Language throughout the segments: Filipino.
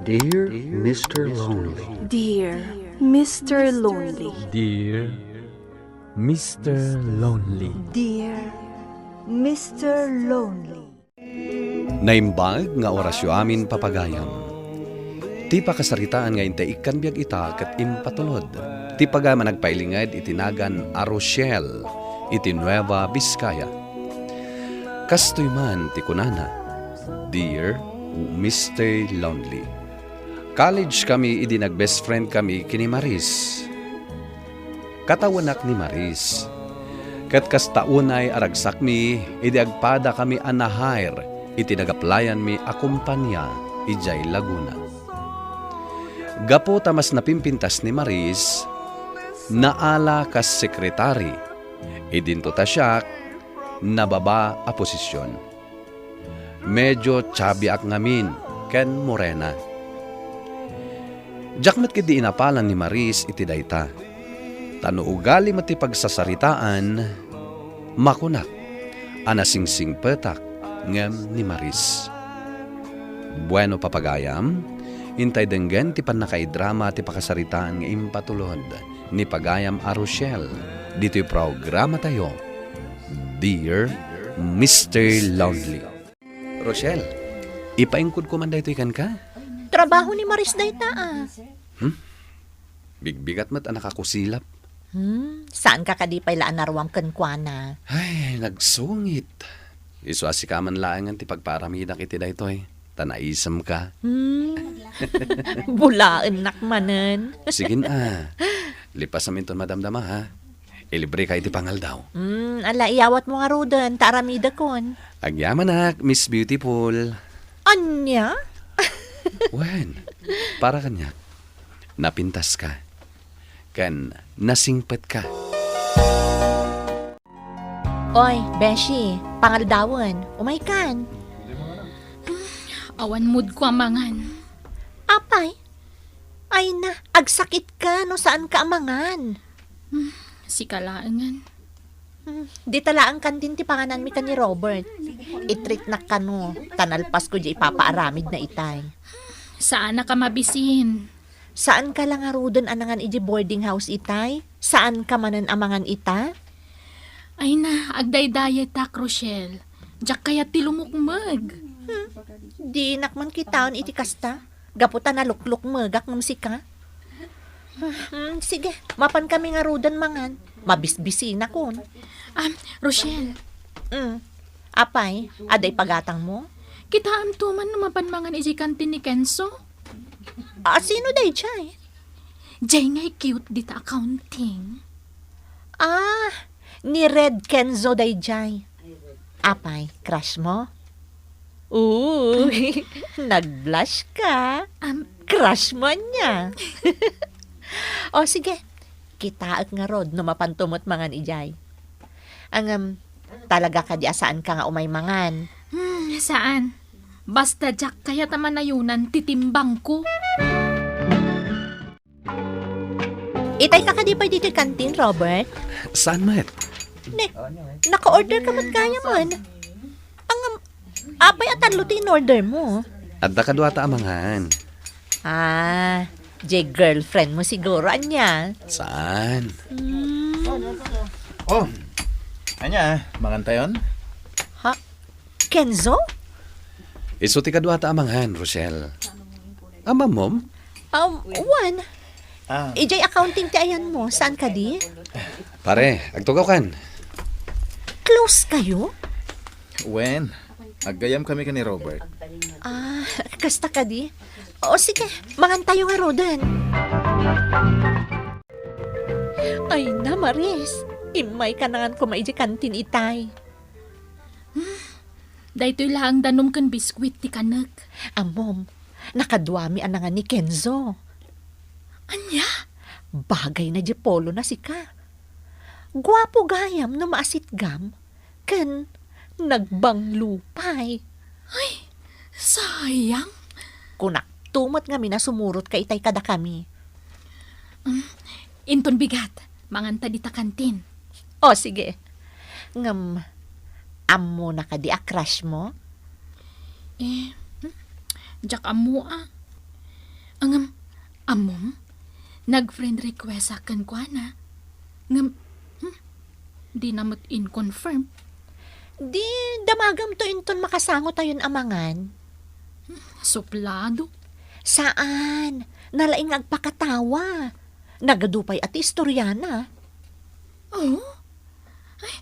Dear Mr. Lonely. Dear Mr. Lonely. Dear Mr. Lonely. Dear Mr. Lonely. Naimbag nga orasyo amin papagayam. Ti pakasaritaan nga inte ikan biag ita ket impatulod. Ti pagama nagpailingad itinagan a Rochelle iti Nueva Vizcaya. Kastoy man ti kunana, Dear Mr. Lonely. College kami idi nag-best friend kami kini Maris. Katawanak ni Maris. Ket kastaunay aragsak mi idi agpada kami anahayr iti nagaplayan mi akumpanya ijay Laguna. Gapo tamas napimpintas ni Maris naala kas sekretary. Idinto ta siya nababa a posisyon. Medyo tsabi ak ngamin ken morena. Jakmat kidi inapalan ni Maris iti dayta. Tano ugali mati pagsasaritaan makunak anasingsing petak ngem ni Maris. Bueno papagayam, intay denggen ti panakaidrama ti pakasaritaan nga impatulod ni Pagayam a Rochelle. Dito'y programa tayo, Dear Mr. Lonely. Rochelle, ipaingkod ko man daytoy kan ka? Trabaho ni Maris dayta Bigbigat mat anak ako silap. Saan ka kadipay laan narwang kenkwana? Ay, nagsungit. Isu asikaman laangan ti pagparamidak iti daytoy. Tanaisam ka. Bulaan nakmanen. Sige na. Lipas namin ton madamdama ha. Ilibre ka iti pangal daw. Ala, iyawat mo nga rodan, taramida kon. Agyaman nak, Miss Beautiful. Anya? Wen, para kanya. Napintas ka. Kan nasingpet ka. Oy, Beshi, pangaldawan, umaykan. Awan mood ko amangan. Apay? Ay na, agsakit ka no saan ka amangan. Si kalaangan. Di talaang kantin ti panganan mi ka ni Robert. Itreat na ka no, tanalpas ko di ipapaaramid na itay. Saan na ka mabisin? Saan ka lang arudan anangan iji boarding house itay? Saan ka manan amangan ita? Ay na, agday-dayet tak, Rochelle. Diyak kaya tilumukmag. Di nakman kitaon iti kasta. Gaputa na lukluk magak ng sika. Sige, mapan kami nga rudan mangan. Mabisbisi na kon. Rochelle, Apay, aday pagatang mo? kitaan tuman numapan mangan iji kantin ni Kenzo. Sino day chay? Jay ngay cute dita accounting. Ni Red Kenzo day jay. Apay, crush mo? Nag-blush ka. Crush mo niya. O sige, kitaak nga rod no mapantumot mangan ijay. Talaga ka di asaan ka nga umay mangan. Saan? Basta Jack kaya tamanayunan titimbang ko. Itay ka kadipay dito kantin, Robert. Saan mat? Naka-order ka man kaya man. Apay at lutin order mo. Adda ka duwata amangan. Girlfriend mo siguro, anya. Saan? Oh, anya, mangan tayon? Kenzo? Isuti ka duwata amangan, Rochelle. Ama mom? One. Ijay accounting ti ayan mo. Saan ka di? Pare, agtugaw kan. Close kayo? Wen, aggayam kami ka ni Robert. Kasta ka di? O sige, mangan tayo nga rodan. Ay na, Maris. Imay ka nangan ko maiji kantin itay. Daytoy lang danom kan biskwit ti kanek. Mom, nakadwami anangan ni Kenzo. Anya? Bagay na di polo na si ka. Gwapo gayam no maasit gam. Ken, nagbanglupay. Ay, sayang. Kunak, tumat nga na sumurot ka itay kada kami. Inton bigat, manganta di ta kantin. O sige. Amo na ka di crush mo? Jack amo Angam, amom, nag-friend request akan ko na. Ngam, di namot in-confirm. Di damagam to inton makasango tayon amangan. Suplado. Saan? Nalaing agpakatawa. Nagadupay at istoryana. Oh? Ay,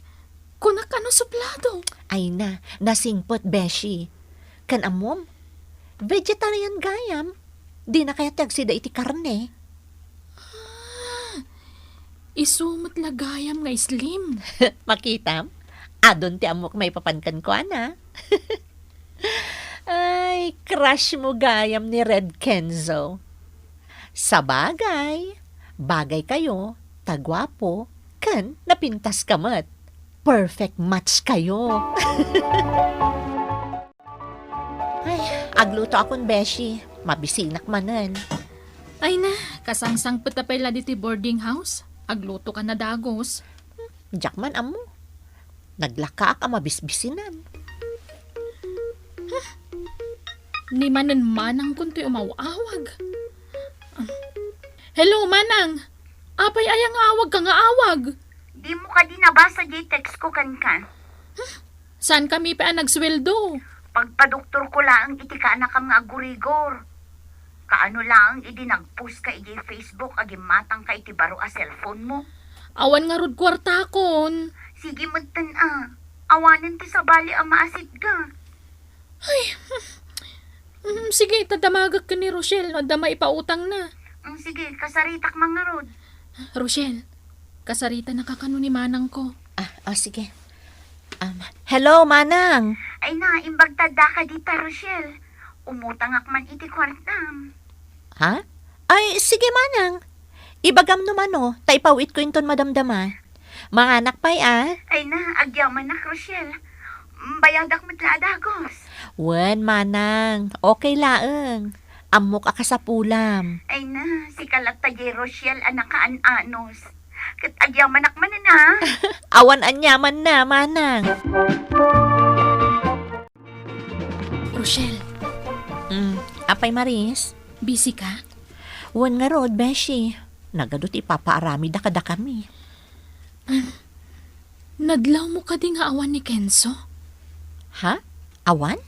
kunak ano suplado? Ay na, nasingpot beshi. Kan amom, vegetarian gayam. Di na kaya tagsida iti karne. Isumot lagayam nga slim. Makitam? Adon ti amok may papankan ko, ana. Ay, crush mo gayam ni Red Kenzo. Sa bagay, bagay kayo, tagwapo, kan napintas kamat. Perfect match kayo. Ay, agluto akong beshi. Mabisinak manan. Ay na, kasangsang patapay la diti boarding house. Agluto ka na dagos. Jakman amo. Naglaka ka mabisbisinan. Ni manan manang kunti umawawag. Hello, manang. Apay ayang awag ka nga awag. Di mo ka dinabasa di text ko kan. Saan kami pa nagsweldo? Pagpadoktor ko lang iti ka na kam nga agurigor. Kaano lang idi nagpost ka iti Facebook agi matang ka iti baro a cellphone mo. Awan nga rod kwarta kon. Sige magtan awanan ti sabali a maasid ka. Sige, tadamagak ka ni Rochelle. Adama ipautang na. Sige, kasaritak mga rod. Rochelle, kasarita na kakano ni manang ko. Sige. Hello, manang. Ay na, imbagtada ka dita, Rochelle. Umutang man iti kwartam. Ha? Ay, sige manang. Ibagam naman taipawit ko inton madamdama. Mga anak pa'y Ay na, agyaman na, Rochelle. Bayadak matladagos. Wen, manang. Okay laeng. Amok ka sa pulam. Ay na, si Kalatagay Rochelle anak kaan-anos. Kat agyaman man na. Awan anyaman na, manang. Rochelle, Apay Maris? busy ka? Wen nga rod, beshi. Nagadot ipapaarami da kami. Nadlaw mo ka di nga awan ni Kenzo? Ha? Awan?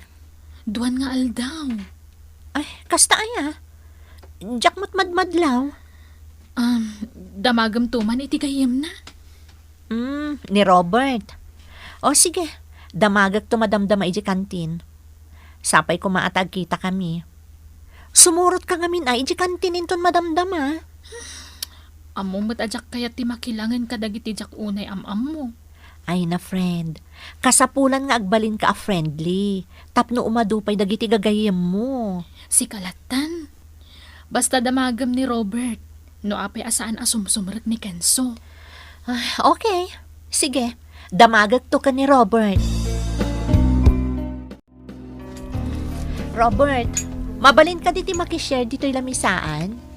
Duwan nga aldaw. Ay, kasta aya. Jakmat madmadlaw. Damagam tuman iti gayem na. Ni Robert. O sige, damagag to madamdama iji kantin. Sapay ko maatag kita kami. Sumurot ka ngamin iji kantin inton madamdama. Amo matadyak kaya ti makilangan ka dagiti jak unay am mo. Ay na friend, kasapulan nga agbalin ka a friendly. Tapno umadupay dagiti gagayem mo. Si Kalatan. Basta damagam ni Robert. No apay asaan asumsumrek ni Kenzo. Ay, okay, sige. Damagag to ka ni Robert. Robert, mabalin ka diti makishare dito'y lamisaan.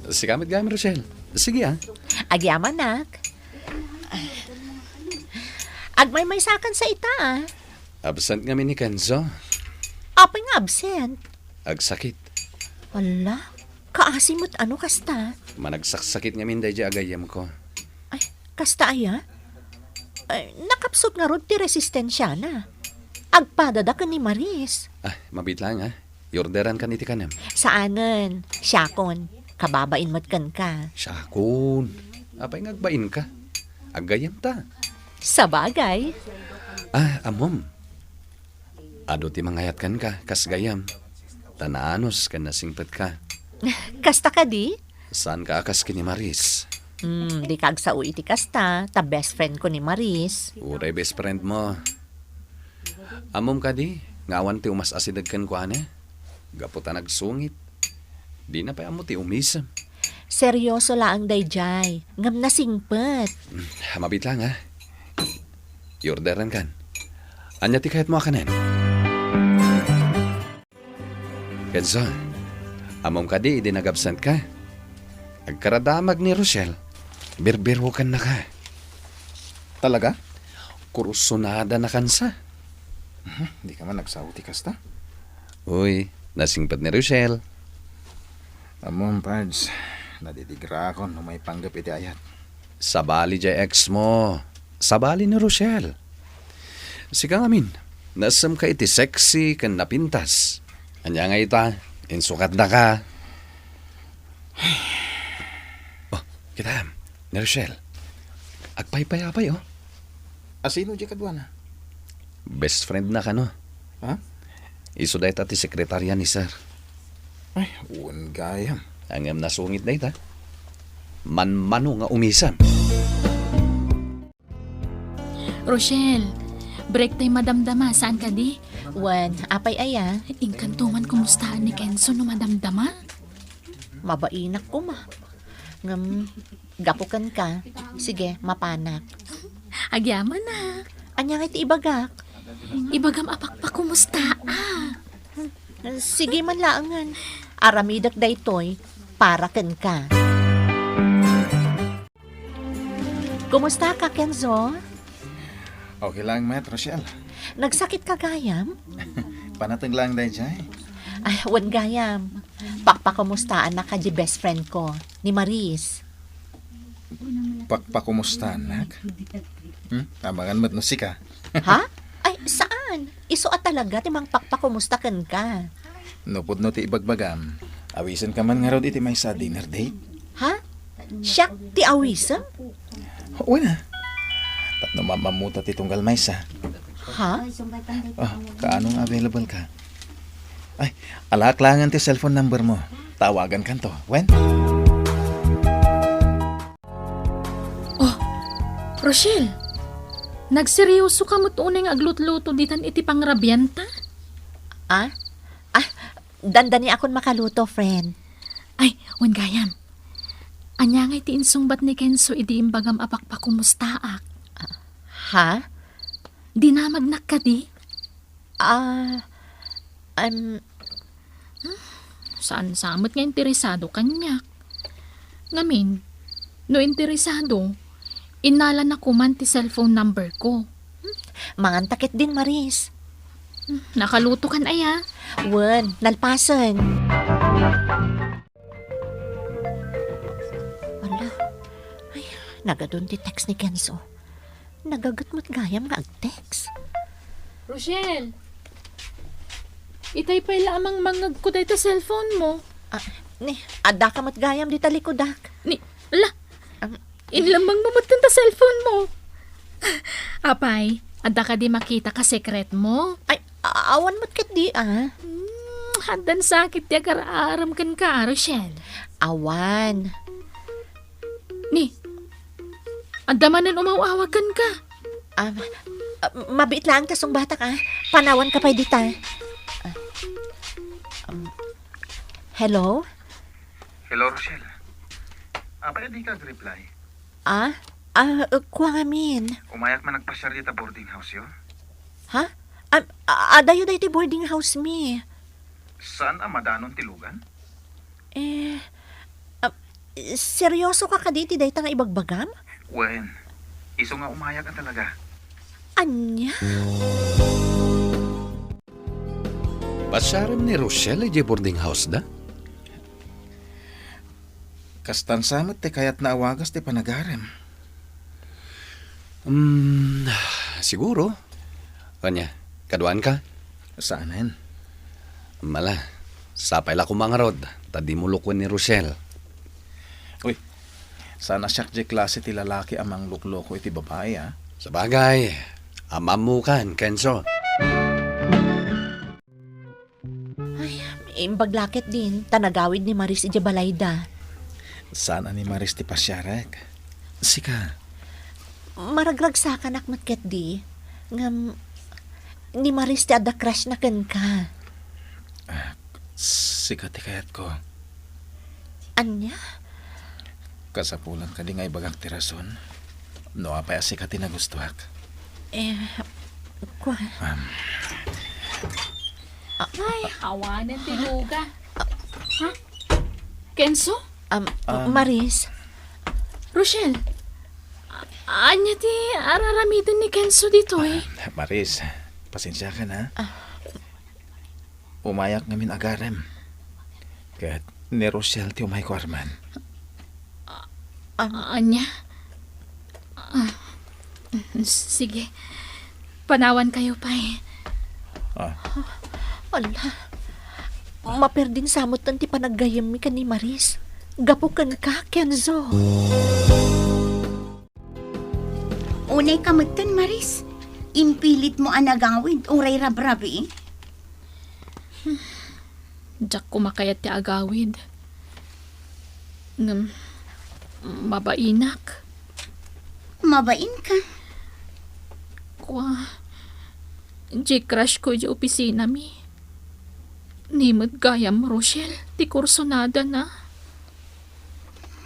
Sikamit gamit, Rochelle. Sige Agyaman nak. Agmay sakan sa ita Absent kami ni Kenzo. Apay nga absent. Agsakit. Wala, kaasimot ano kasta? Managsakit ngamin dahil agayam ko. Ay, kasta aya? Ay, nakapsot nga rod ti resistensya na. Agpadada ka ni Maris. Mabit lang Yorderan ka niti kanam. Saanan? Siyakon. Kababain matkan ka. Syakon. Apay ngagbain ka. Agayam ta. Sa bagay. Amom. Ado ti mangayat kan ka, kas gayam. Tanaanos ka nasingpet ka. Kasta ka di? Saan ka akas kini Maris? Di kag sa iti kasta. Ta best friend ko ni Maris. Uray best friend mo. Amom ka di, ngawan ti umas asidag kan ko Gaputa nagsungit. Di na pa amo ti umisam. Seryoso laang dayjay. Ngam na singpet. Mabit lang Yorderan kan. Anya ti kahit mo akanan. Kenzo, amom ka di nag-absent ka. Agkaradamag ni Rochelle. Birbirwo kan na ka. Talaga? Kursunada na kansa. Di ka man nagsawti kasta? Uy, nasingpet ni Rochelle. Amon, Pards. Nadidigra ako nung may panggap iti ayat. Sabali jay ex mo. Sabali ni Rochelle. Sika ngamin, nasam ka iti sexy kan napintas. Anya nga ita, insukat na ka. Oh, kita, ni Rochelle. Agpay-payapay, oh. Asino di kadwana? Best friend na ka, no? Ha? Iso dahi ti sekretarya ni sir. Ay, uwan gayam. Angam nasungit na ita. Man-mano nga umisan. Rochelle, break tayo madamdama. Saan ka di? Wen, apay aya. Inkantuman kumustahan ni Kenzo no madamdama? Mabainak ko ma. Ngam, gapukan ka. Sige, mapanak. Agyaman na. Anya nga iti ibagak. Ibagam apakpa kumusta Sige man laangan. Aramidak daytoy para ken ka. Kumusta ka, Kenzo? Okay lang, Met, Rochelle. Nagsakit ka gayam? Panatag lang dahil dyan. Ay, wan gayam. Pakpakumustaan na ka di best friend ko, ni Maris. Pakpakumusta, anak? Tabangan mo't no sika. Ha? Ay, saan? Iso at talaga, timang pakpakumustakan ka. Nupod no ti ibagbagam. Awisan ka man nga raw iti may sa dinner date. Ha? Siyak ti awisam? Oo na. Tatno mamamuta ti tunggal may sa. Ha? Kaanong available ka? Ay, alaklangan ti cellphone number mo. Tawagan kan to. When? Rochelle, nagseryoso ka mo tunay nga aglut-luto ditan iti pangrabyanta? Ah? Ah, dandani akon makaluto, friend. Ay, wan gayam. Anya nga iti insungbat ni Kenzo iti imbagam apakpakumustaak. Ha? Di na magnak ka di? Saan samot nga interesado kanyak? Ngamin, no interesado, inalan ako man ti cellphone number ko. Mangantakit din, Maris. Nakaluto kan aya. Wen, nalpasan. Wala. Ay, nagadun ti text ni Kenzo. Nagagatmat gayam nga ag-text. Rochelle, itay pa lamang mangag ko tayo cellphone mo. Ada ka mat gayam di talikodak. Ala, inlamang mamatan ta cellphone mo. Apay, ada ka di makita ka sekret mo. Ay, awan mat kat di Handan sakit ya karaaram kan ka, Rochelle. Awan. Ada manan umawawagan ka. Mabit lang tasong bata ka. Panawan ka pa dita. Hello? Hello, Rochelle. Apay di ka reply. Kuha ngamin. Umayak man nagpasyar dita boarding house yo. Ha? Adayo dahi ti boarding house mi. Saan madanon tilugan? Seryoso ka diti dahi nga ibagbagam? Wen, iso nga umayak ang talaga. Anya? Pasyaram ni Rochelle di boarding house da? Kastan samot te kayat na awagas te panagarem. Siguro. Kanya, kaduan ka? Saanen? Mala, sapay la kumangarod. Tadi mulukon ni Rochelle. Uy, sana siyak di klase ti lalaki amang lukloko iti babae ha. Sabagay, amam mo kan, Kenzo. Imbaglakit din, tanagawid ni Maris iti balayda. Sana ni Maris ti pasyarek. Sika. Maragragsakan ak matket di. Ngam, ni Maris ti ada crush na ken ka. Sika ti kayat ko. Anya? Kasapulan ka di nga ibagak ti rason. No apay sika ti nagustuhak. Kwa? Ay, awanan tiluga. Ha? Kenzo? Maris? Rochelle? Anya ti araramidan ni Kenzo dito Maris, pasensya ka na. Umayak ngamin agarem. Kaya't ni Rochelle ti umay ko arman. Anya? Sige. Panawan kayo pa eh. Ala, maperdin samot ng ti panaggayam mi ka ni Maris. Gapukan ka, Kenzo. Unay kamagtan, Maris. Impilit mo anagawid, uray rabrabi. Diyak kumakayat ti agawid. Mabainak. Mabain ka. Crush ko di opisina mi. Nimod gayam, Rochelle. Ti kursonada na.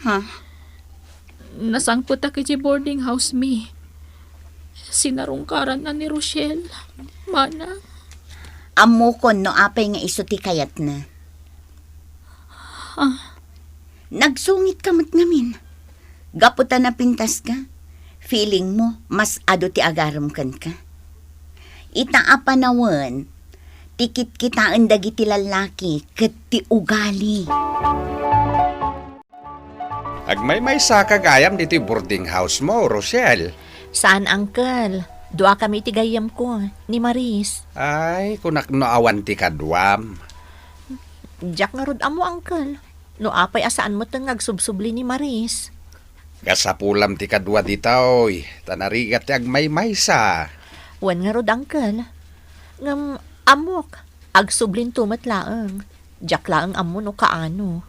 Ha? Nasangpot ka di boarding house mi. Sinarungkaran na ni Rochelle. Mana. Amukon no apay nga iso ti kayat na. Nagsungit ka mat ngamin. Gaputan na pintas ka. Feeling mo, mas ado ti agaram kan ka. Itaa nawan, tikit kitaan dagi ti lalaki, ket ti ugali. Agmay sa kagayam dito boarding house mo, Rochelle. Saan, Uncle? Dua kami ti gayam ko, ni Maris. Ay, kunak no awan ti kadwam. Diyak nga rod amo, Uncle. No apay asaan mo tang nagsubsubli ni Maris. Kasapulam ti kadwa ditoy, tanarigat ti agmay sa. Wan nga rod, Uncle. Ngam amok, agsublin tumat laang. Diyak laang amo no kaano.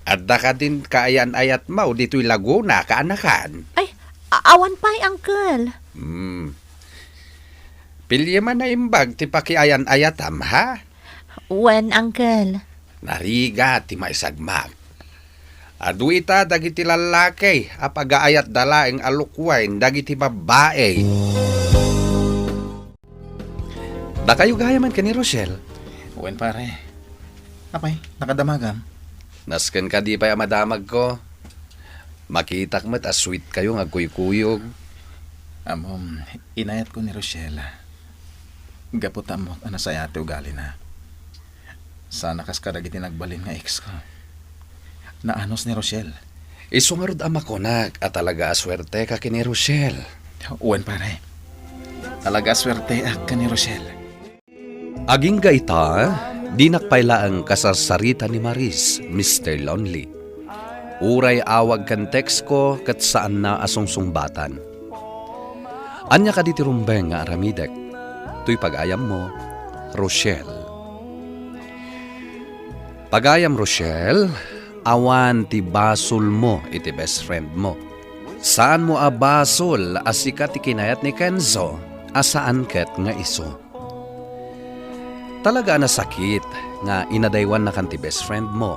Adda ka din kaayan-ayat mo dito'y Laguna, kaanakan. Ay, awan pa'y, Uncle. Pilye man na imbag ti pakiayan-ayatam, ha? Wan, Uncle. Nariga ti maisagmag. Adu ita dagiti lalaki, apagaayat dalaeng alukwain dagiti babae. Da kayo gaya man ka ni Rochelle? Uwan pare. Apay, nakadamagam. Nasken ka di pa madamag ko. Makitak mo't sweet kayo nga kuyukuyog. Inayat ko ni Rochelle. Gaputan mo ana sa ate ugali na. Sana kas kadagiti nagbalin nga ex ko. Naanos ni Rochelle. Isungarod ama ko na at talaga aswerte ka kini Rochelle. Uwan pare. Talaga aswerte ka ni Rochelle. Aging gaita, di nakpaila ang kasasarita ni Maris, Mr. Lonely. Uray awag kan text ko kat saan na asungsungbatan. Anya ka di tirumbeng nga aramidek. Tuy pag-ayam mo, Rochelle. Pag-ayam Rochelle, awan ti basol mo iti best friend mo. Saan mo a basol asika ti kinayat ni Kenzo, asaan ket nga iso. Talaga na sakit nga inadaywan na kan ti best friend mo.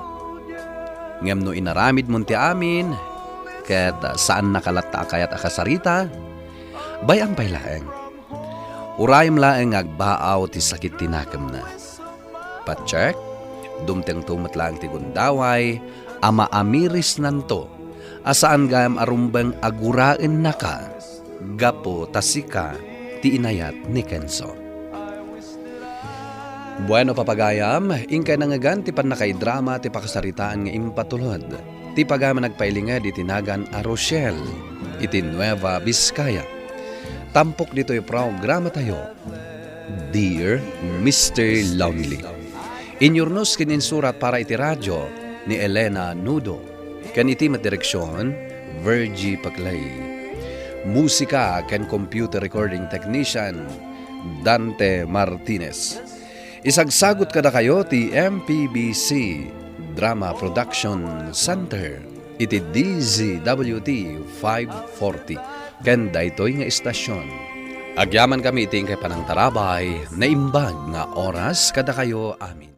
Ngem no inaramid mo ti amin, ket saan nakalata kayat akasarita, bayang pailaeng. Urayam laeng agbaaw ti sakit tinakam na. Pacheck, dumteng tumat lang ti gundaway, ama amiris nanto, asaan gayam arumbang agurain na ka, gapo tasika ti inayat ni Kenzo. Bueno papagayam, ingkay nangagan ti panakay-drama ti pakasaritaan nga impatulod. Ti pagama nagpailingad itinagan a Rochelle, iti Nueva Vizcaya. Tampok dito yung programa tayo, Dear Mr. Lonely. Inyurnos kininsurat para iti radyo ni Elena Nudo. Kaniti direksyon, Virgie Paclay. Musika kan computer recording technician, Dante Martinez. Isagsagot kada kayo ti MPBC Drama Production Center iti DZWT 540 ken daytoy nga istasyon. Agyaman kami iting kay panang tarabay na imbag nga oras kada kayo amin.